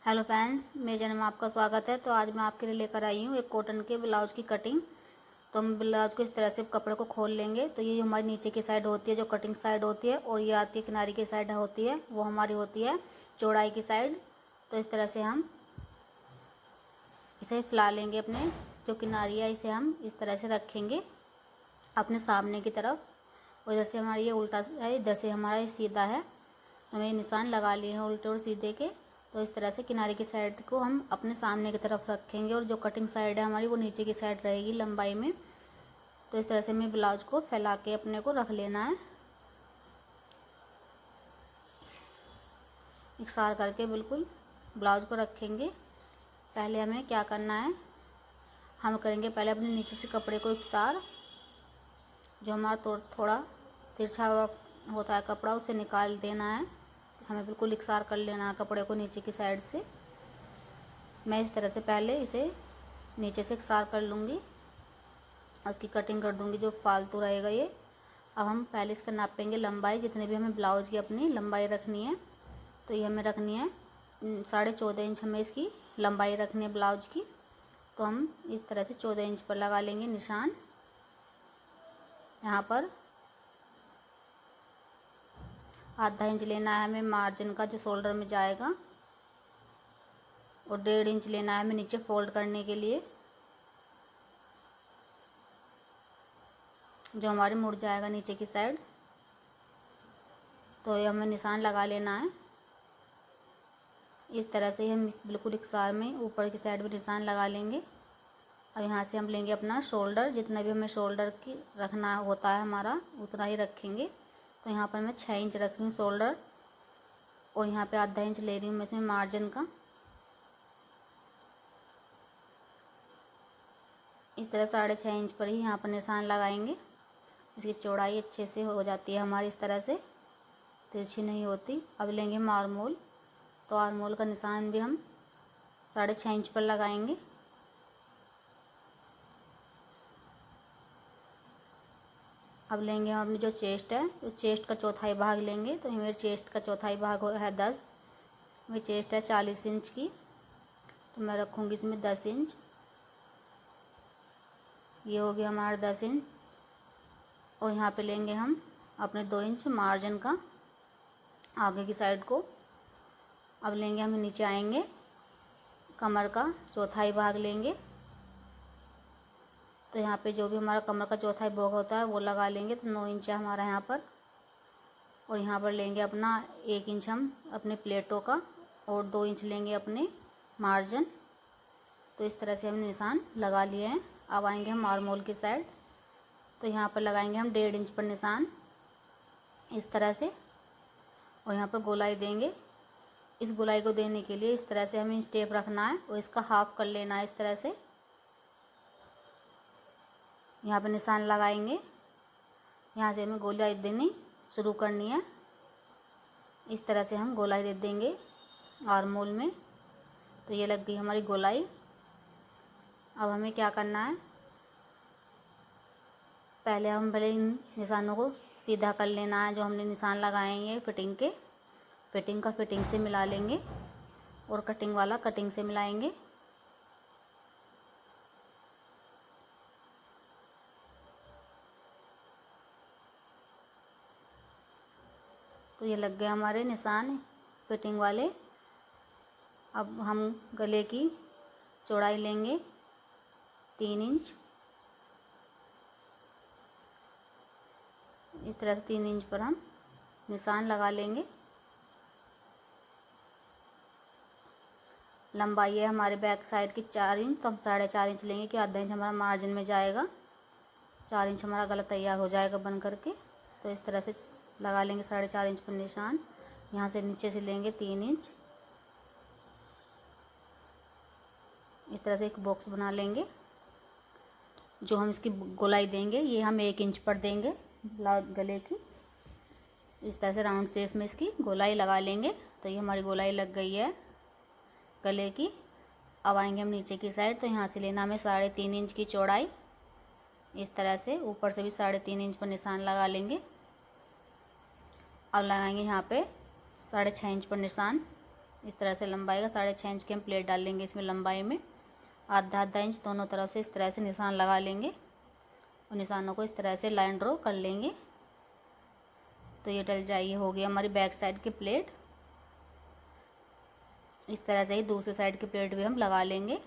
Hello friends, मेरे channel में आपका स्वागत है। तो आज मैं आपके लिए लेकर आई हूँ एक कॉटन के ब्लाउज की कटिंग। तो हम ब्लाउज को इस तरह से कपड़े को खोल लेंगे। तो ये हमारी नीचे की साइड होती है, जो कटिंग साइड होती है, और ये आती है किनारे की साइड होती है, वो हमारी होती है चौड़ाई की साइड। तो इस तरह से हम इसे फैला लेंगे। अपने जो किनारी है इसे हम इस तरह से रखेंगे अपने सामने की तरफ। और इधर से हमारा ये उल्टा है, इधर से हमारा ये सीधा है। तो हमें निशान लगा लिए हैं उल्टे और सीधे के। तो इस तरह से किनारे की साइड को हम अपने सामने की तरफ रखेंगे, और जो कटिंग साइड है हमारी वो नीचे की साइड रहेगी लंबाई में। तो इस तरह से हमें ब्लाउज को फैला के अपने को रख लेना है, इकसार करके बिल्कुल ब्लाउज को रखेंगे। पहले हमें क्या करना है, हम करेंगे पहले अपने नीचे से कपड़े को इकसार, जो हमारा थोड़ा तिरछा होता है कपड़ा उसे निकाल देना है। हमें बिल्कुल इकसार कर लेना है कपड़े को नीचे की साइड से। मैं इस तरह से पहले इसे नीचे से इकसार कर लूँगी और उसकी कटिंग कर दूँगी जो फालतू रहेगा ये। अब हम पहले इसका नापेंगे लंबाई, जितने भी हमें ब्लाउज की अपनी लंबाई रखनी है। तो ये हमें रखनी है 14.5 इंच, हमें इसकी लंबाई रखनी है ब्लाउज की। तो हम इस तरह से 14 इंच पर लगा लेंगे निशान। यहाँ पर आधा इंच लेना है हमें मार्जिन का, जो शोल्डर में जाएगा, और 1.5 इंच लेना है हमें नीचे फोल्ड करने के लिए, जो हमारे मुड़ जाएगा नीचे की साइड। तो ये हमें निशान लगा लेना है। इस तरह से हम बिल्कुल इकसार में ऊपर की साइड में निशान लगा लेंगे। अब यहाँ से हम लेंगे अपना शोल्डर, जितना भी हमें शोल्डर की रखना होता है हमारा उतना ही रखेंगे। तो यहाँ पर मैं 6 इंच रख रही हूँ शोल्डर, और यहाँ पे आधा इंच ले रही हूँ मैं इसमें मार्जिन का। इस तरह 6.5 इंच पर ही यहाँ पर निशान लगाएंगे। इसकी चौड़ाई अच्छे से हो जाती है हमारी, इस तरह से तिरछी नहीं होती। अब लेंगे हम आर्मोल। तो आर्मोल का निशान भी हम 6.5 इंच पर लगाएंगे। अब लेंगे हम अपनी जो चेस्ट है, तो चेस्ट का चौथाई भाग लेंगे। तो मेरे चेस्ट का चौथाई भाग है 10। मेरी चेस्ट है 40 इंच की, तो मैं रखूँगी इसमें 10 इंच। ये हो गया हमारा 10 इंच। और यहाँ पे लेंगे हम अपने 2 इंच मार्जिन का आगे की साइड को। अब लेंगे हम नीचे आएंगे, कमर का चौथाई भाग लेंगे। तो यहाँ पे जो भी हमारा कमर का चौथाई भाग होता है वो लगा लेंगे। तो 9 इंच है हमारा यहाँ पर। और यहाँ पर लेंगे अपना 1 इंच हम अपने प्लेटों का, और 2 इंच लेंगे अपने मार्जिन। तो इस तरह से हमने निशान लगा लिए हैं। अब आएंगे हम आर्मोल की साइड। तो यहाँ पर लगाएंगे हम 1.5 इंच पर निशान, इस तरह से। और यहाँ पर गोलाई देंगे। इस गोलाई को देने के लिए इस तरह से हमें स्टेप रखना है और इसका हाफ कर लेना है, इस तरह से। यहाँ पर निशान लगाएंगे, यहाँ से हमें गोलाई देनी शुरू करनी है। इस तरह से हम गोलाई दे देंगे आर्मोल में। तो ये लग गई हमारी गोलाई। अब हमें क्या करना है, पहले हम भले इन निशानों को सीधा कर लेना है। जो हमने निशान लगाए हैं फिटिंग के, फिटिंग का फिटिंग से मिला लेंगे, और कटिंग वाला कटिंग से मिलाएंगे। तो ये लग गए हमारे निशान फिटिंग वाले। अब हम गले की चौड़ाई लेंगे 3 इंच। इस तरह से 3 इंच पर हम निशान लगा लेंगे। लंबाई है हमारे बैक साइड की 4 इंच, तो हम 4.5 इंच लेंगे कि आधा इंच हमारा मार्जिन में जाएगा। 4 इंच हमारा गला तैयार हो जाएगा बन करके। तो इस तरह से लगा लेंगे 4.5 इंच पर निशान। यहाँ से नीचे से लेंगे 3 इंच। इस तरह से एक बॉक्स बना लेंगे। जो हम इसकी गोलाई देंगे ये हम 1 इंच पर देंगे ब्लाउज गले की। इस तरह से राउंड शेप में इसकी गोलाई लगा लेंगे। तो ये हमारी गोलाई लग गई है गले की। अब आएंगे हम नीचे की साइड। तो यहाँ से लेना हमें 3.5 इंच की चौड़ाई, इस तरह से ऊपर से भी 3.5 इंच पर निशान लगा लेंगे। अब लगाएंगे यहाँ पे 6.5 इंच पर निशान। इस तरह से लंबाई का 6.5 इंच की हम प्लेट डाल लेंगे। इसमें लंबाई में आधा आधा इंच दोनों तरफ से इस तरह से निशान लगा लेंगे और निशानों को इस तरह से लाइन ड्रॉ कर लेंगे। तो ये डल जाइए, हो गई हमारी बैक साइड की प्लेट। इस तरह से ही दूसरी साइड की प्लेट भी हम लगा लेंगे।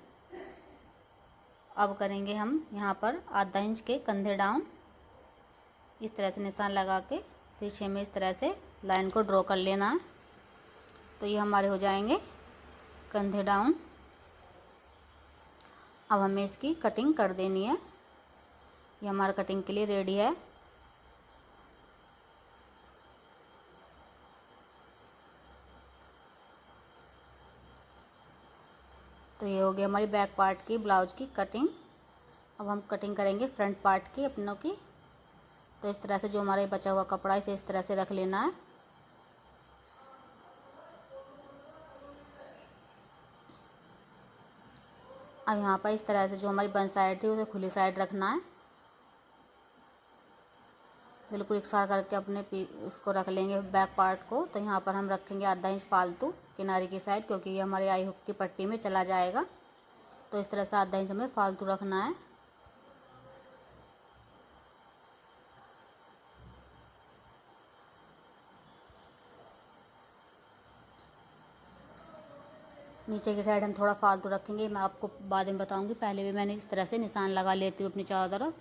अब करेंगे हम यहाँ पर आधा इंच के कंधे डाउन, इस तरह से निशान लगा के तिरछे में इस तरह से लाइन को ड्रॉ कर लेना है। तो ये हमारे हो जाएंगे कंधे डाउन। अब हमें इसकी कटिंग कर देनी है। ये हमारा कटिंग के लिए रेडी है। तो ये हो गई हमारी बैक पार्ट की ब्लाउज की कटिंग। अब हम कटिंग करेंगे फ्रंट पार्ट की अपनों की। तो इस तरह से जो हमारा बचा हुआ कपड़ा है इसे इस तरह से रख लेना है। अब यहाँ पर इस तरह से जो हमारी बंद साइड थी उसे खुली साइड रखना है। बिल्कुल इकसार करके अपने उसको रख लेंगे बैक पार्ट को। तो यहाँ पर हम रखेंगे आधा इंच फालतू किनारे की साइड, क्योंकि ये हमारे आई हुक की पट्टी में चला जाएगा। तो इस तरह से आधा इंच हमें फालतू रखना है। नीचे की साइड हम थोड़ा फालतू रखेंगे, मैं आपको बाद में बताऊंगी। पहले भी मैंने इस तरह से निशान लगा लेती हूँ अपनी चारों तरफ।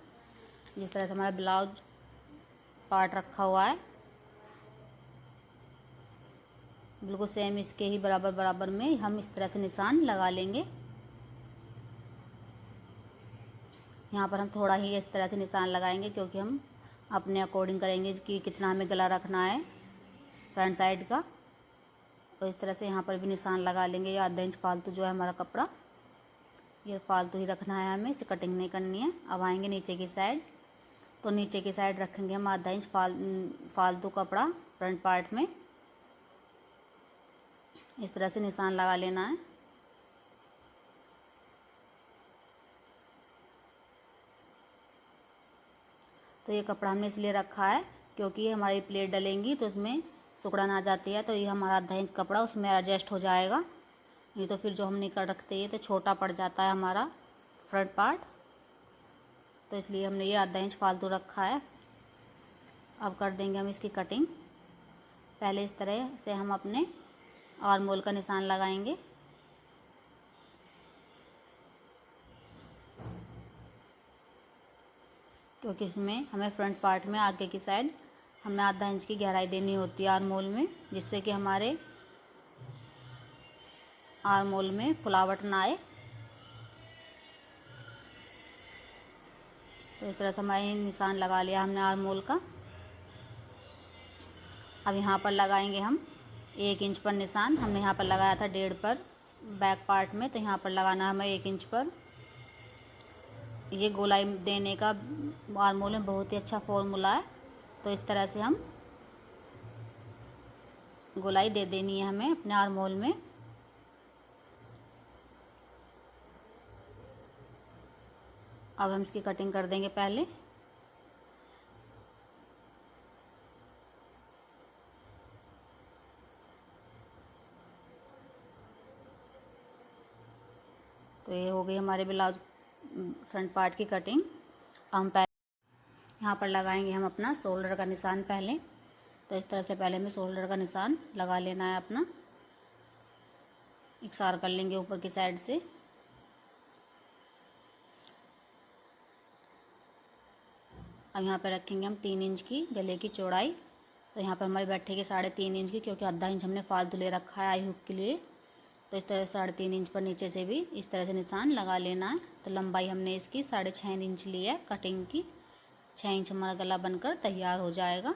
जिस तरह से हमारा ब्लाउज पार्ट रखा हुआ है बिल्कुल सेम इसके ही बराबर बराबर में हम इस तरह से निशान लगा लेंगे। यहाँ पर हम थोड़ा ही इस तरह से निशान लगाएंगे, क्योंकि हम अपने अकॉर्डिंग करेंगे कि कितना हमें गला रखना है फ्रंट साइड का। तो इस तरह से यहाँ पर भी निशान लगा लेंगे। ये आधा इंच फालतू जो है हमारा कपड़ा, ये फालतू ही रखना है हमें, इसे कटिंग नहीं करनी है। अब आएंगे नीचे की साइड। तो नीचे की साइड रखेंगे हम आधा इंच फालतू कपड़ा फ्रंट पार्ट में। इस तरह से निशान लगा लेना है। तो ये कपड़ा हमने इसलिए रखा है क्योंकि ये हमारी प्लेट डलेंगी तो उसमें सिकुड़न आ जाती है। तो ये हमारा आधा इंच कपड़ा उसमें एडजस्ट हो जाएगा। नहीं तो फिर जो हम निकल रखते हैं तो छोटा पड़ जाता है हमारा फ्रंट पार्ट। तो इसलिए हमने ये आधा इंच फालतू रखा है। अब कर देंगे हम इसकी कटिंग। पहले इस तरह से हम अपने आर्म होल का निशान लगाएंगे। क्योंकि इसमें हमें फ्रंट पार्ट में आगे की साइड हमें आधा इंच की गहराई देनी होती है आर्म होल में, जिससे कि हमारे आर्म होल में फुलावट ना आए। तो इस तरह से हमारे निशान लगा लिया हमने आर्म होल का। अब यहाँ पर लगाएंगे हम 1 इंच पर निशान। हमने यहाँ पर लगाया था 1.5 पर बैक पार्ट में, तो यहाँ पर लगाना है हमें 1 इंच पर। ये गोलाई देने का आर्म होल में बहुत ही अच्छा फॉर्मूला है। तो इस तरह से हम गोलाई दे देनी है हमें अपने आर्म होल में। अब हम इसकी कटिंग कर देंगे पहले। तो ये हो गई हमारे ब्लाउज फ्रंट पार्ट की कटिंग। हम पहले यहाँ पर लगाएंगे हम अपना शोल्डर का निशान पहले। तो इस तरह से पहले हमें शोल्डर का निशान लगा लेना है अपना। इकसार कर लेंगे ऊपर की साइड से। अब यहाँ पर रखेंगे हम 3 इंच की गले की चौड़ाई। तो यहाँ पर हमारी बैठेगी 3.5 इंच की, क्योंकि आधा इंच हमने फालतू ले रखा है आई हुक के लिए। तो इस तरह से 3.5 इंच पर नीचे से भी इस तरह से निशान लगा लेना है। तो लंबाई हमने इसकी 6.5 इंच ली है कटिंग की। 6 इंच हमारा गला बनकर तैयार हो जाएगा।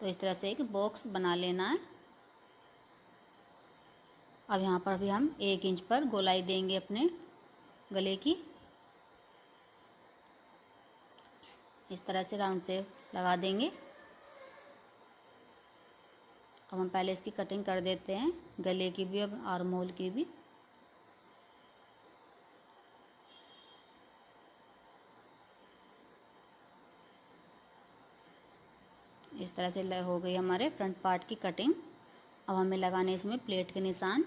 तो इस तरह से एक बॉक्स बना लेना है। अब यहाँ पर भी हम 1 इंच पर गोलाई देंगे अपने गले की। इस तरह से राउंड से लगा देंगे। अब हम पहले इसकी कटिंग कर देते हैं, गले की भी और आर्म होल की भी। इस तरह से हो गई हमारे फ्रंट पार्ट की कटिंग। अब हमें लगाने इसमें प्लेट के निशान।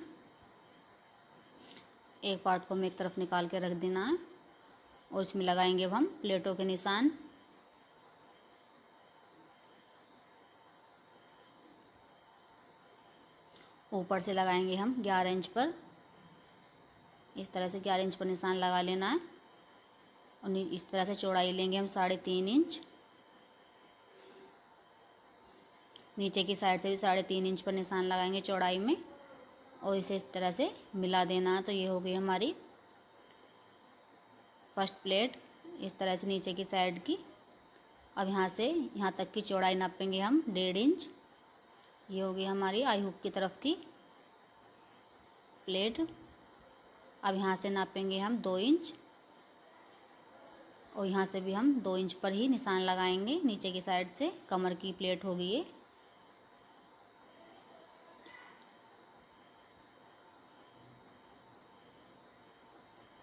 एक पार्ट को हमें एक तरफ निकाल के रख देना है और इसमें लगाएंगे अब हम प्लेटों के निशान। ऊपर से लगाएंगे हम 11 इंच पर, इस तरह से 11 इंच पर निशान लगा लेना है। और इस तरह से चौड़ाई लेंगे हम 3.5 इंच। नीचे की साइड से भी 3.5 इंच पर निशान लगाएंगे चौड़ाई में और इसे इस तरह से मिला देना है। तो ये हो गई हमारी फर्स्ट प्लेट, इस तरह से नीचे की साइड की। अब यहाँ से यहाँ तक की चौड़ाई नापेंगे हम 1.5 इंच। ये हो गई हमारी आई हुक की तरफ की प्लेट। अब यहाँ से नापेंगे हम 2 इंच और यहाँ से भी हम 2 इंच पर ही निशान लगाएंगे नीचे की साइड से। कमर की प्लेट होगी ये।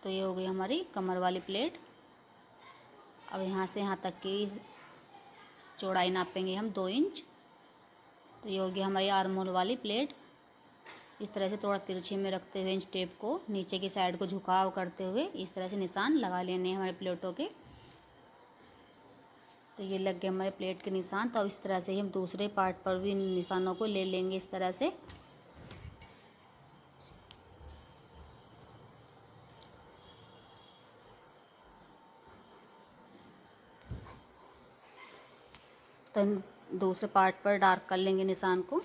तो ये हो गई हमारी कमर वाली प्लेट। अब यहाँ से यहाँ तक की चौड़ाई नापेंगे हम 2 इंच। तो ये हो गई हमारी आर्म होल वाली प्लेट। इस तरह से थोड़ा तिरछे में रखते हुए इंच टेप को नीचे की साइड को झुकाव करते हुए इस तरह से निशान लगा लेने हैं हमारे प्लेटों के। तो ये लग गए हमारे प्लेट के निशान। तो अब इस तरह से ही हम दूसरे पार्ट पर भी निशानों को ले लेंगे इस तरह से। तो हम दूसरे पार्ट पर डार्क कर लेंगे निशान को।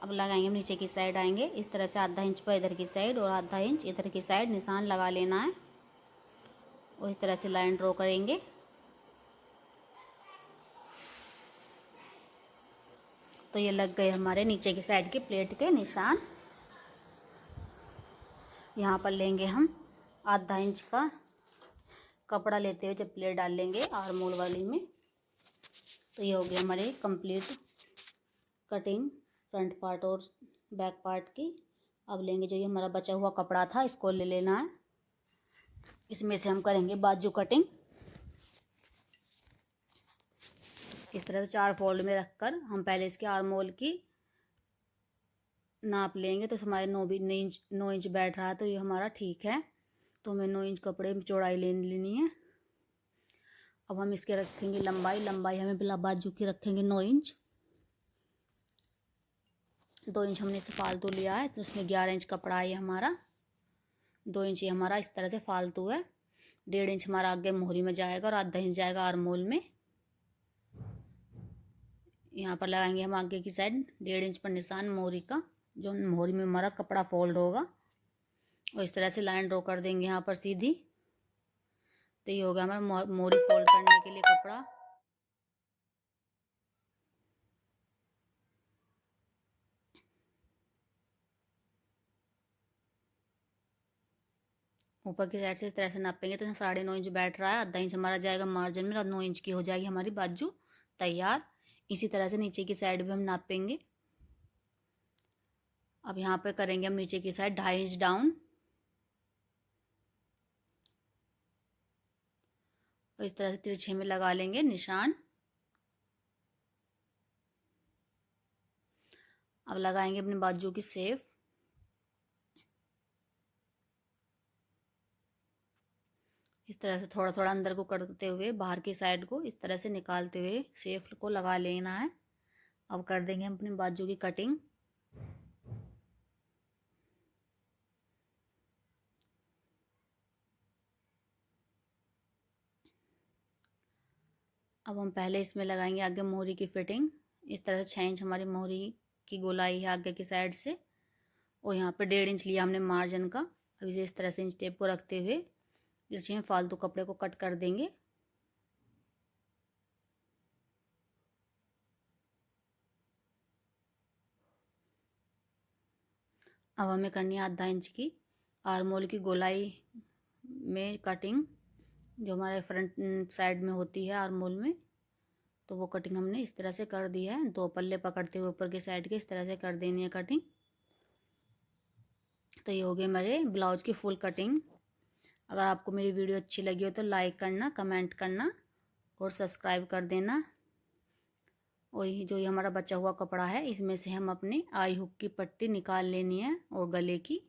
अब लगाएंगे हम नीचे की साइड आएंगे इस तरह से ½ इंच पर इधर की साइड और ½ इंच इधर की साइड निशान लगा लेना है और इस तरह से लाइन ड्रॉ करेंगे। तो ये लग गए हमारे नीचे की साइड के प्लेट के निशान। यहाँ पर लेंगे हम ½ इंच का कपड़ा लेते हुए जब प्लेट डाल लेंगे आर्म होल वाली में। तो ये हो गया हमारे कंप्लीट कटिंग फ्रंट पार्ट और बैक पार्ट की। अब लेंगे जो ये हमारा बचा हुआ कपड़ा था इसको ले लेना है। इसमें से हम करेंगे बाजू कटिंग। इस तरह से 4 फोल्ड में रखकर हम पहले इसके आर्म होल की नाप लेंगे। तो हमारे 9 इंच बैठ रहा है तो ये हमारा ठीक है। तो हमें 9 इंच कपड़े में चौड़ाई लेनी है। अब हम इसके रखेंगे लंबाई हमें बिला बाजू की रखेंगे 9 इंच। 2 इंच हमने इसे फालतू लिया है तो उसमें 11 इंच कपड़ा है हमारा। 2 इंच ये हमारा इस तरह से फालतू है। 1.5 इंच हमारा आगे मोहरी में जाएगा और ½ इंच जाएगा आर्म होल में। यहाँ पर लगाएंगे हम आगे की साइड 1.5 इंच पर निशान मोहरी का, जो मोहरी में हमारा कपड़ा फोल्ड होगा। और इस तरह से लाइन ड्रॉ कर देंगे यहाँ पर सीधी। तो ये होगा हमारा मोहरी फोल्ड करने के लिए कपड़ा। ऊपर की साइड से इस तरह से नापेंगे तो 9.5 इंच बैठ रहा है। ½ इंच हमारा जाएगा मार्जिन में और 9 इंच की हो जाएगी हमारी बाजू तैयार। इसी तरह से नीचे की साइड भी हम नापेंगे। अब यहाँ पे करेंगे हम नीचे की साइड 2.5 इंच डाउन और इस तरह से तिरछे में लगा लेंगे निशान। अब लगाएंगे अपने बाजू की शेप। इस तरह से थोड़ा थोड़ा अंदर को करते हुए बाहर की साइड को इस तरह से निकालते हुए शेप को लगा लेना है। अब कर देंगे हम अपनी बाजू की कटिंग। अब हम पहले इसमें लगाएंगे आगे मोहरी की फिटिंग। इस तरह से 6 इंच हमारी मोहरी की गोलाई है आगे की साइड से और यहाँ पर 1.5 इंच लिया हमने मार्जिन का। अब इसे इस तरह से इंच टेप को रखते हुए तिरछे में फालतू कपड़े को कट कर देंगे। अब हमें करनी है ½ इंच की आर्म होल की गोलाई में कटिंग, जो हमारे फ्रंट साइड में होती है आर्म होल में। तो वो कटिंग हमने इस तरह से कर दी है। 2 पल्ले पकड़ते हुए ऊपर की साइड के इस तरह से कर देनी है कटिंग। तो ये हो गई हमारे ब्लाउज की फुल कटिंग। अगर आपको मेरी वीडियो अच्छी लगी हो तो लाइक करना, कमेंट करना और सब्सक्राइब कर देना। और ये जो ये हमारा बचा हुआ कपड़ा है इसमें से हम अपने आई हुक की पट्टी निकाल लेनी है और गले की।